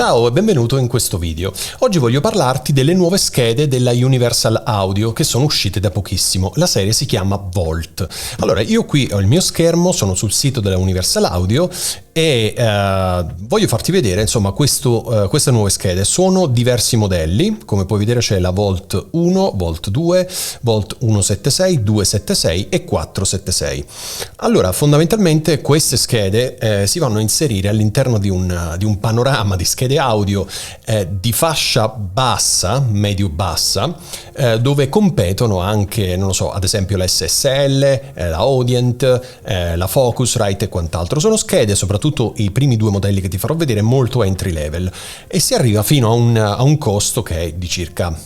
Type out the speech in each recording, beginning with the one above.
Ciao e benvenuto in questo video. Oggi voglio parlarti delle nuove schede della Universal Audio che sono uscite da pochissimo. La serie si chiama Volt. Allora, io qui ho il mio schermo, sono sul sito della Universal Audio e voglio farti vedere insomma queste nuove schede. Sono diversi modelli, come puoi vedere c'è la Volt 1, Volt 2, Volt 176, 276 e 476. Allora, fondamentalmente queste schede si vanno a inserire all'interno di un panorama di schede audio di fascia bassa, medio-bassa, dove competono anche, non lo so, ad esempio la SSL, la Audient, la Focusrite e quant'altro. Sono schede, soprattutto i primi due modelli che ti farò vedere, molto entry level e si arriva fino a un costo che è di circa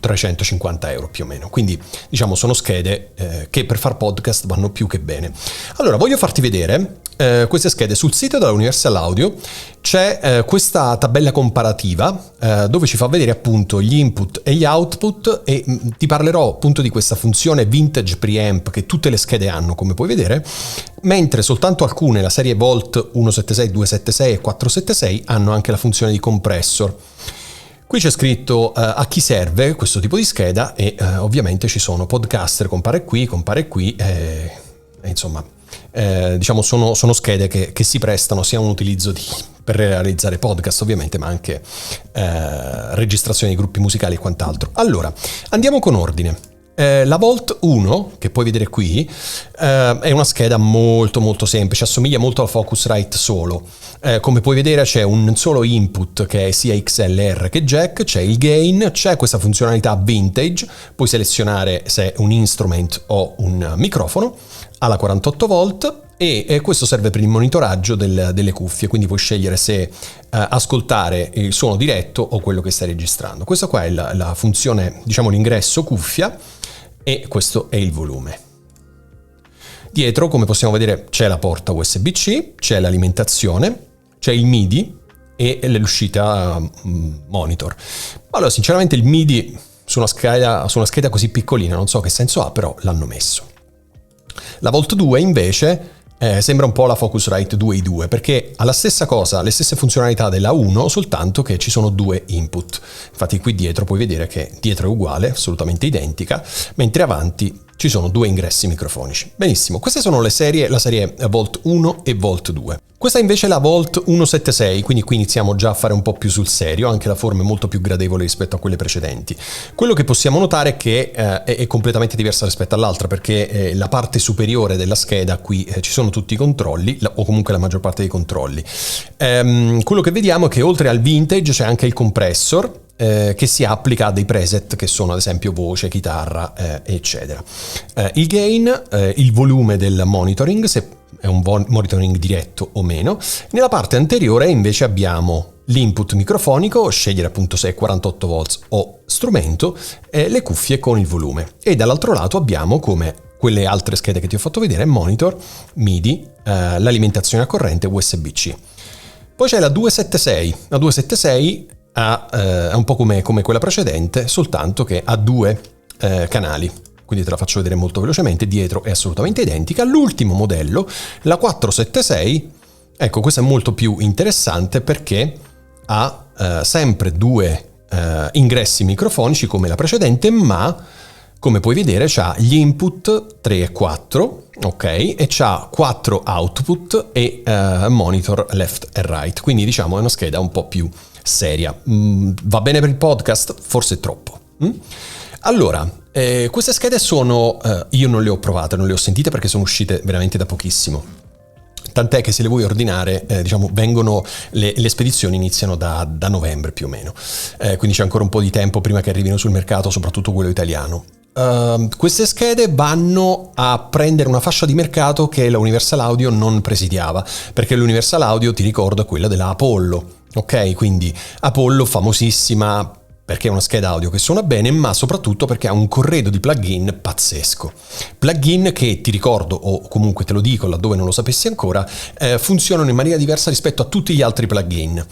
350 euro più o meno, quindi diciamo sono schede che per far podcast vanno più che bene. Allora voglio farti vedere queste schede. Sul sito della Universal Audio c'è questa tabella comparativa dove ci fa vedere appunto gli input e gli output e ti parlerò appunto di questa funzione vintage preamp che tutte le schede hanno, come puoi vedere, mentre soltanto alcune, la serie Volt 176, 276 e 476, hanno anche la funzione di compressor. Qui c'è scritto a chi serve questo tipo di scheda e ovviamente ci sono podcaster, compare qui, insomma diciamo sono schede che si prestano sia a un utilizzo per realizzare podcast ovviamente, ma anche registrazione di gruppi musicali e quant'altro. Allora, andiamo con ordine. La Volt 1, che puoi vedere qui, è una scheda molto molto semplice, assomiglia molto alla Focusrite solo. Come puoi vedere c'è un solo input che è sia XLR che jack, c'è il gain, c'è questa funzionalità vintage, puoi selezionare se è un instrument o un microfono, ha la 48 volt e questo serve per il monitoraggio delle cuffie, quindi puoi scegliere se ascoltare il suono diretto o quello che stai registrando. Questa qua è la funzione, diciamo l'ingresso cuffia, e questo è il volume. Dietro, come possiamo vedere, c'è la porta USB-C, c'è l'alimentazione, c'è il MIDI e l'uscita monitor. Allora, sinceramente il MIDI su una scheda così piccolina non so che senso ha, però l'hanno messo. La Volt 2 invece sembra un po' la Focusrite 2i2 perché ha la stessa cosa, le stesse funzionalità della 1, soltanto che ci sono due input. Infatti qui dietro puoi vedere che dietro è uguale, assolutamente identica, mentre avanti ci sono due ingressi microfonici. Benissimo, queste sono la serie Volt 1 e Volt 2. Questa invece è la Volt 176, quindi qui iniziamo già a fare un po' più sul serio, anche la forma è molto più gradevole rispetto a quelle precedenti. Quello che possiamo notare è che è completamente diversa rispetto all'altra, perché la parte superiore della scheda qui ci sono tutti i controlli, o comunque la maggior parte dei controlli. Quello che vediamo è che oltre al vintage c'è anche il compressor, che si applica a dei preset che sono ad esempio voce, chitarra, eccetera. Il gain, il volume del monitoring, se è un monitoring diretto o meno. Nella parte anteriore invece abbiamo l'input microfonico, scegliere appunto se è 48 volts o strumento, le cuffie con il volume. E dall'altro lato abbiamo, come quelle altre schede che ti ho fatto vedere, monitor, MIDI, l'alimentazione a corrente USB-C. Poi c'è la 276. La 276 è un po' come quella precedente, soltanto che ha due canali. Quindi te la faccio vedere molto velocemente, dietro è assolutamente identica. L'ultimo modello, la 476, ecco, questa è molto più interessante perché ha sempre due ingressi microfonici come la precedente, ma come puoi vedere c'ha gli input 3 e 4, ok, e c'ha 4 output e monitor left e right, quindi diciamo è una scheda un po' più seria. Va bene per il podcast? Forse troppo. Allora, queste schede sono, io non le ho provate, non le ho sentite perché sono uscite veramente da pochissimo. Tant'è che se le vuoi ordinare, diciamo, le spedizioni iniziano da novembre più o meno. Quindi c'è ancora un po' di tempo prima che arrivino sul mercato, soprattutto quello italiano. Queste schede vanno a prendere una fascia di mercato che la Universal Audio non presidiava, perché l'Universal Audio, ti ricordo, è quella della Apollo. Ok, quindi Apollo famosissima perché è una scheda audio che suona bene, ma soprattutto perché ha un corredo di plugin pazzesco. Plugin che, ti ricordo, o comunque te lo dico laddove non lo sapessi ancora, funzionano in maniera diversa rispetto a tutti gli altri plugin.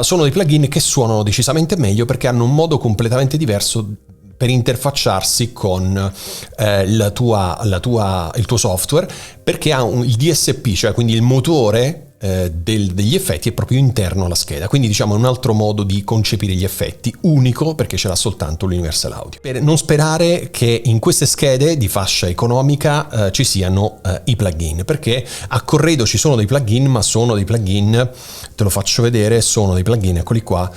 Sono dei plugin che suonano decisamente meglio perché hanno un modo completamente diverso per interfacciarsi con il tuo software, perché ha il DSP, cioè quindi il motore degli effetti è proprio interno alla scheda, quindi diciamo è un altro modo di concepire gli effetti, unico perché ce l'ha soltanto l'Universal Audio. Per non sperare che in queste schede di fascia economica ci siano i plugin, perché a corredo ci sono dei plugin, ma sono dei plugin, te lo faccio vedere, sono dei plugin, eccoli qua.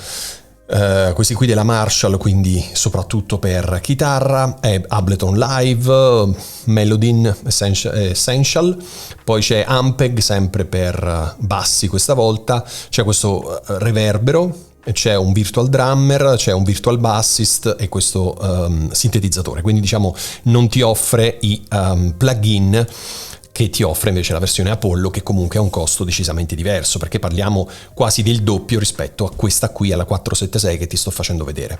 Questi qui della Marshall, quindi soprattutto per chitarra, Ableton Live, Melodin Essential, poi c'è Ampeg sempre per bassi questa volta, c'è questo reverbero, c'è un virtual drummer, c'è un virtual bassist e questo sintetizzatore, quindi diciamo non ti offre i plugin che ti offre invece la versione Apollo, che comunque ha un costo decisamente diverso, perché parliamo quasi del doppio rispetto a questa qui, alla 476 che ti sto facendo vedere.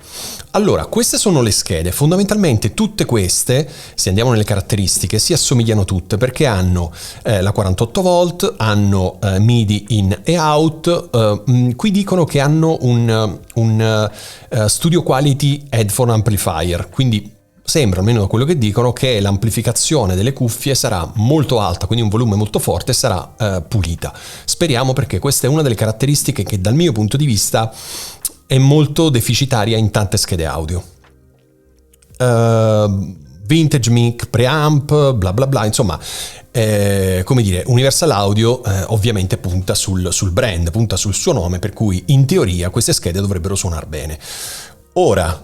Allora, queste sono le schede, fondamentalmente tutte queste, se andiamo nelle caratteristiche, si assomigliano tutte, perché hanno la 48 volt, hanno MIDI in e out, qui dicono che hanno un studio quality headphone amplifier, quindi sembra, almeno da quello che dicono, che l'amplificazione delle cuffie sarà molto alta, quindi un volume molto forte, sarà pulita. Speriamo, perché questa è una delle caratteristiche che dal mio punto di vista è molto deficitaria in tante schede audio. Vintage mic, preamp, bla bla bla, insomma, come dire, Universal Audio ovviamente punta sul brand, punta sul suo nome, per cui in teoria queste schede dovrebbero suonare bene. Ora,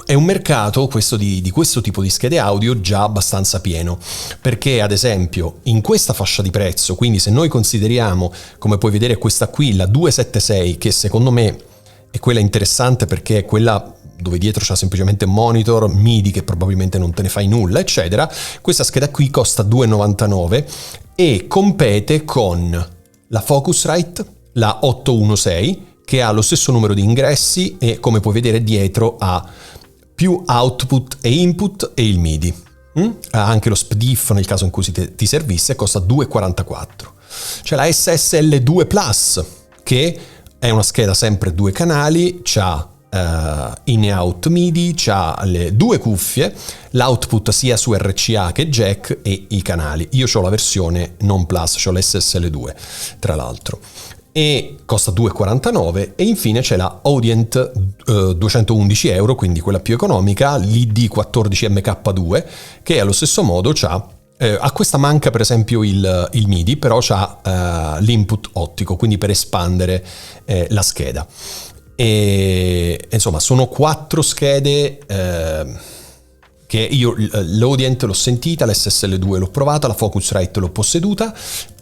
è un mercato, questo di questo tipo di schede audio, già abbastanza pieno, perché ad esempio in questa fascia di prezzo, quindi se noi consideriamo, come puoi vedere questa qui, la 276, che secondo me è quella interessante perché è quella dove dietro c'è semplicemente monitor, MIDI che probabilmente non te ne fai nulla, eccetera, questa scheda qui costa 2,99 e compete con la Focusrite, la 816, che ha lo stesso numero di ingressi e, come puoi vedere, dietro ha più output e input e il MIDI. Ha anche lo SPDIF nel caso in cui ti servisse, costa 2,44. C'è la SSL2 Plus, che è una scheda sempre 2 canali, c'ha in e out MIDI, c'ha le 2 cuffie, l'output sia su RCA che jack e i canali. Io ho la versione non Plus, ho l'SSL2 tra l'altro, e costa 2,49. E infine c'è la Audient 211 euro, quindi quella più economica, l'ID14MK2, che allo stesso modo a questa manca per esempio il MIDI, però c'ha l'input ottico, quindi per espandere la scheda. E insomma sono 4 schede che io l'Audient l'ho sentita, l'SSL2 l'ho provata, la Focusrite l'ho posseduta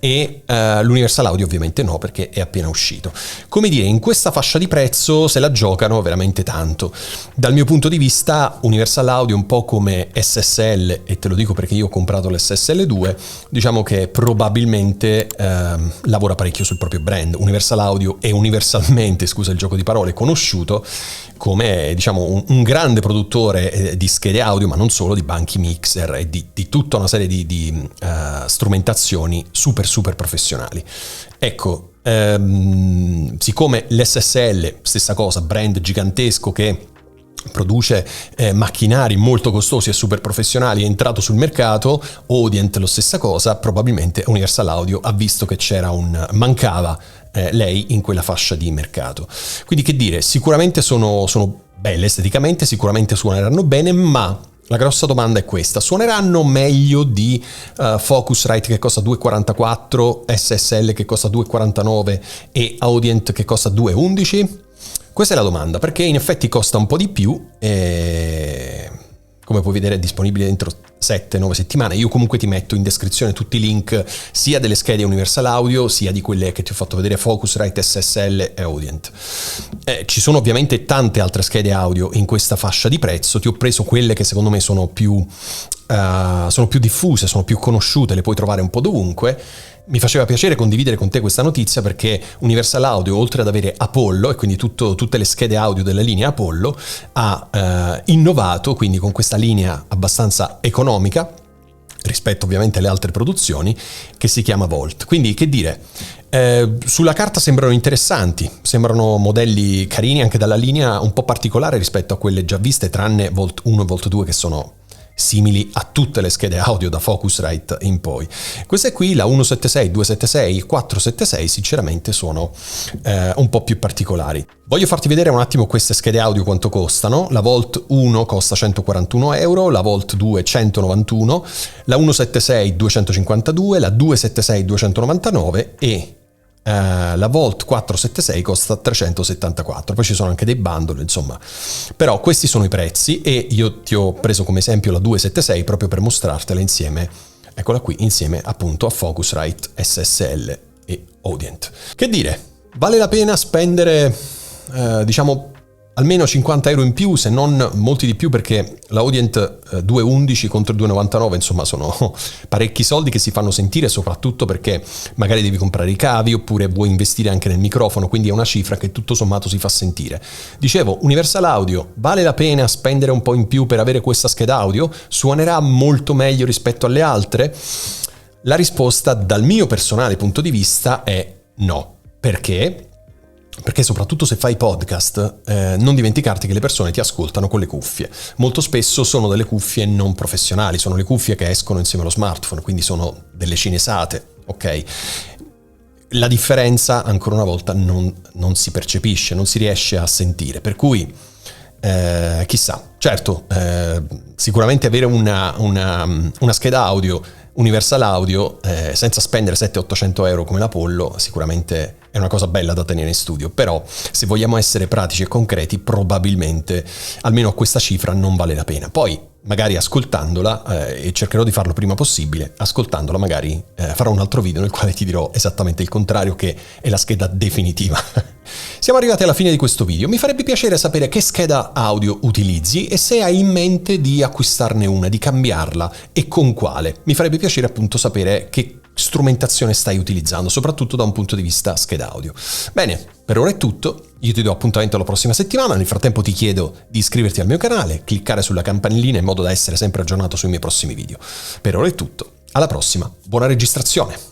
e l'Universal Audio ovviamente no, perché è appena uscito. Come dire, in questa fascia di prezzo se la giocano veramente tanto. Dal mio punto di vista Universal Audio, un po' come SSL, e te lo dico perché io ho comprato l'SSL2, diciamo che probabilmente lavora parecchio sul proprio brand. Universal Audio è universalmente, scusa il gioco di parole, conosciuto come diciamo un grande produttore di schede audio, ma non solo, di banchi mixer e di tutta una serie di strumentazioni super professionali. Ecco, siccome l'SSL, stessa cosa, brand gigantesco che produce macchinari molto costosi e super professionali, è entrato sul mercato, Audient lo stessa cosa, probabilmente Universal Audio ha visto che mancava lei in quella fascia di mercato. Quindi che dire, sicuramente sono belle esteticamente, sicuramente suoneranno bene, ma la grossa domanda è questa: suoneranno meglio di Focusrite che costa 2,44, SSL che costa 2,49 e Audient che costa 2,11? Questa è la domanda, perché in effetti costa un po' di più e, come puoi vedere, è disponibile dentro 7-9 settimane. Io comunque ti metto in descrizione tutti i link sia delle schede Universal Audio sia di quelle che ti ho fatto vedere, Focusrite, SSL e Audient. Ci sono ovviamente tante altre schede audio in questa fascia di prezzo, ti ho preso quelle che secondo me sono più diffuse, sono più conosciute, le puoi trovare un po' dovunque. Mi faceva piacere condividere con te questa notizia perché Universal Audio, oltre ad avere Apollo e quindi tutte le schede audio della linea Apollo, ha innovato quindi con questa linea abbastanza economica rispetto ovviamente alle altre produzioni, che si chiama Volt. Quindi che dire, sulla carta sembrano interessanti, sembrano modelli carini anche dalla linea un po' particolare rispetto a quelle già viste, tranne Volt 1 e Volt 2 che sono simili a tutte le schede audio da Focusrite in poi. Queste qui, la 176, 276, 476, sinceramente sono un po' più particolari. Voglio farti vedere un attimo queste schede audio quanto costano. La Volt 1 costa 141 euro, la Volt 2 191, la 176 252, la 276 299 e la Volt 476 costa 374. Poi ci sono anche dei bundle, insomma. Però questi sono i prezzi e io ti ho preso come esempio la 276 proprio per mostrartela insieme, eccola qui, insieme appunto a Focusrite SSL e Audient. Che dire, vale la pena spendere diciamo almeno 50 euro in più, se non molti di più, perché la Audient 211 contro 299, insomma sono parecchi soldi che si fanno sentire, soprattutto perché magari devi comprare i cavi oppure vuoi investire anche nel microfono, quindi è una cifra che tutto sommato si fa sentire. Dicevo, Universal Audio, vale la pena spendere un po' in più per avere questa scheda audio? Suonerà molto meglio rispetto alle altre? La risposta dal mio personale punto di vista è no. Perché? Perché soprattutto se fai podcast, non dimenticarti che le persone ti ascoltano con le cuffie. Molto spesso sono delle cuffie non professionali, sono le cuffie che escono insieme allo smartphone, quindi sono delle cinesate, ok? La differenza, ancora una volta, non si percepisce, non si riesce a sentire, per cui chissà. Certo, sicuramente avere una scheda audio Universal Audio senza spendere 700-800 euro come l'Apollo sicuramente è una cosa bella da tenere in studio, però se vogliamo essere pratici e concreti probabilmente almeno a questa cifra non vale la pena. Poi magari ascoltandola, e cercherò di farlo prima possibile, ascoltandola magari farò un altro video nel quale ti dirò esattamente il contrario, che è la scheda definitiva. Siamo arrivati alla fine di questo video, mi farebbe piacere sapere che scheda audio utilizzi e se hai in mente di acquistarne una, di cambiarla e con quale. Mi farebbe piacere appunto sapere che strumentazione stai utilizzando, soprattutto da un punto di vista scheda audio. Bene, per ora è tutto, io ti do appuntamento alla prossima settimana, nel frattempo ti chiedo di iscriverti al mio canale, cliccare sulla campanellina in modo da essere sempre aggiornato sui miei prossimi video. Per ora è tutto, alla prossima, buona registrazione!